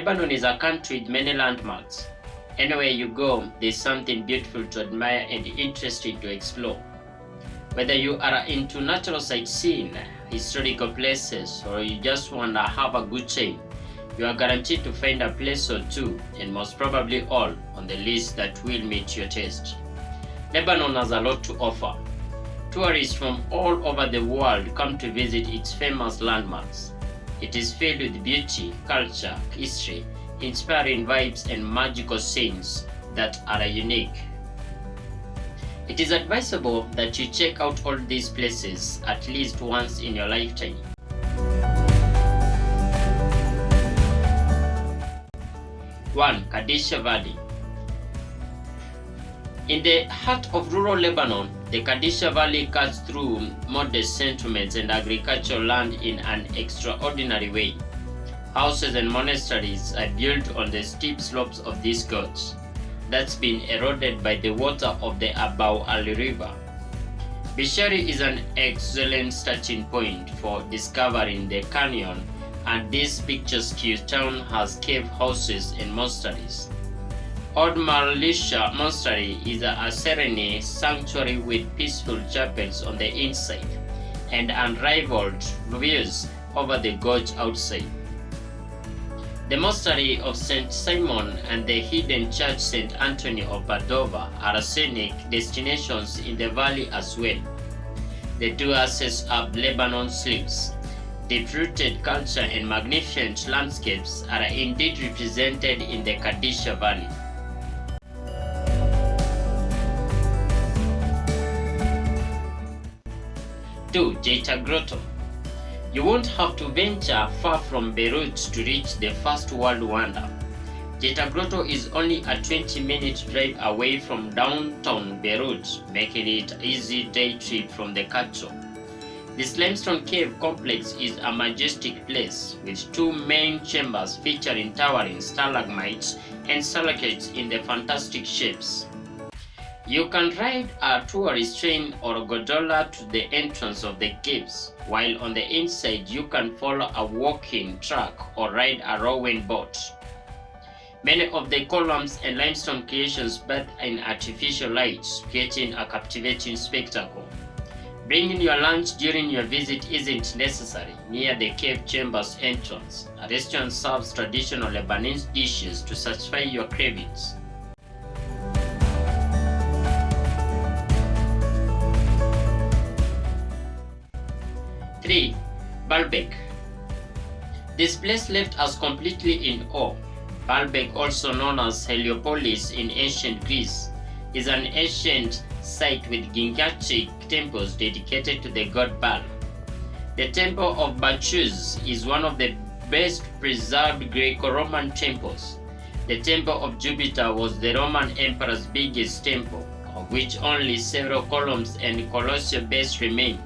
Lebanon is a country with many landmarks. Anywhere you go, there's something beautiful to admire and interesting to explore. Whether you are into natural sightseeing, historical places, or you just want to have a good time, you are guaranteed to find a place or two, and most probably all, on the list that will meet your taste. Lebanon has a lot to offer. Tourists from all over the world come to visit its famous landmarks. It is filled with beauty, culture, history, inspiring vibes, and magical scenes that are unique. It is advisable that you check out all these places at least once in your lifetime. 1. Kadisha Valley. In the heart of rural Lebanon, the Kadisha Valley cuts through modest settlements and agricultural land in an extraordinary way. Houses and monasteries are built on the steep slopes of these gorge that's been eroded by the water of the Abau Ali River. Bishari is an excellent starting point for discovering the canyon, and this picturesque town has cave houses and monasteries. Old Marlisha Monastery is a serene sanctuary with peaceful chapels on the inside and unrivaled views over the gorge outside. The Monastery of St. Simon and the hidden church St. Anthony of Padova are scenic destinations in the valley as well. The two access up Lebanon's slopes. Deep-rooted culture and magnificent landscapes are indeed represented in the Kadisha Valley. 2. Jeita Grotto. You won't have to venture far from Beirut to reach the first world wonder. Jeita Grotto is only a 20-minute drive away from downtown Beirut, making it an easy day trip from the capital. This limestone cave complex is a majestic place with two main chambers featuring towering stalagmites and stalactites in the fantastic shapes. You can ride a tourist train or gondola to the entrance of the caves, while on the inside you can follow a walking track or ride a rowing boat. Many of the columns and limestone creations bathe in artificial lights, creating a captivating spectacle. Bringing your lunch during your visit isn't necessary. Near the cave chamber's entrance, a restaurant serves traditional Lebanese dishes to satisfy your cravings. 3. Baalbek. This place left us completely in awe. Baalbek, also known as Heliopolis in ancient Greece, is an ancient site with gigantic temples dedicated to the god Baal. The Temple of Bacchus is one of the best preserved Greco-Roman temples. The Temple of Jupiter was the Roman Emperor's biggest temple, of which only several columns and colossal base remain.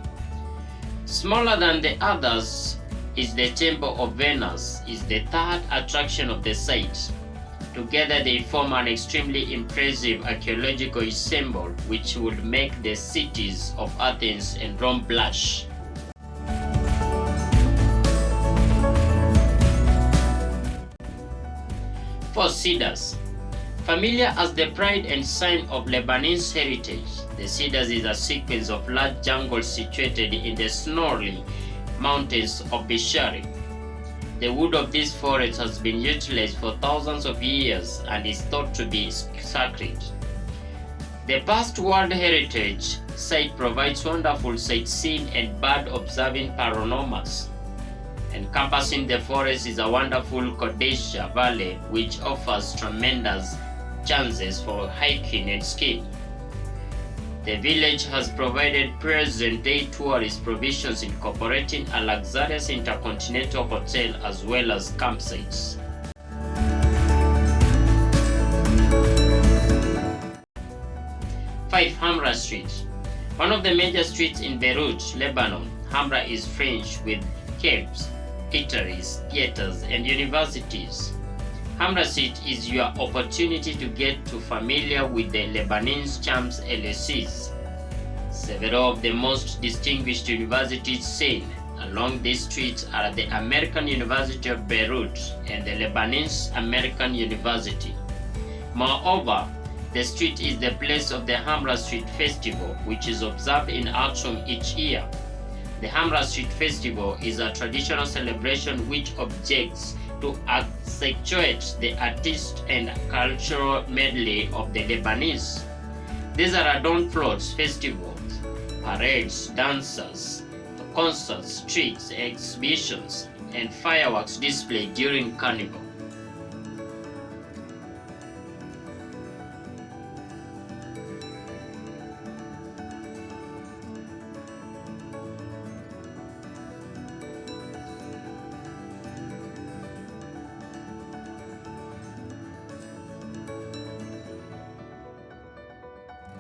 Smaller than the others is the Temple of Venus, is the third attraction of the site. Together they form an extremely impressive archaeological symbol which would make the cities of Athens and Rome blush. 4. Cedars. Familiar as the pride and sign of Lebanese heritage, the Cedars is a sequence of large jungles situated in the snowy mountains of Bishari. The wood of this forest has been utilized for thousands of years and is thought to be sacred. The past World Heritage Site provides wonderful sightseeing and bird observing panoramas. Encompassing the forest is a wonderful Kadisha Valley which offers tremendous chances for hiking and skiing. The village has provided present-day tourist provisions incorporating a luxurious intercontinental hotel as well as campsites. 5. Hamra Street. One of the major streets in Beirut, Lebanon, Hamra is fringed with caves, eateries, theaters, and universities. Hamra Street is your opportunity to get too familiar with the Lebanese champs LSEs. Several of the most distinguished universities scene, Along these streets are the American University of Beirut and the Lebanese American University. Moreover, the street is the place of the Hamra Street Festival, which is observed in Aksum each year. The Hamra Street Festival is a traditional celebration which objects to accentuate the artist and cultural medley of the Lebanese. These are adorned floats, festivals, parades, dancers, concerts, tricks, exhibitions, and fireworks displayed during Carnival.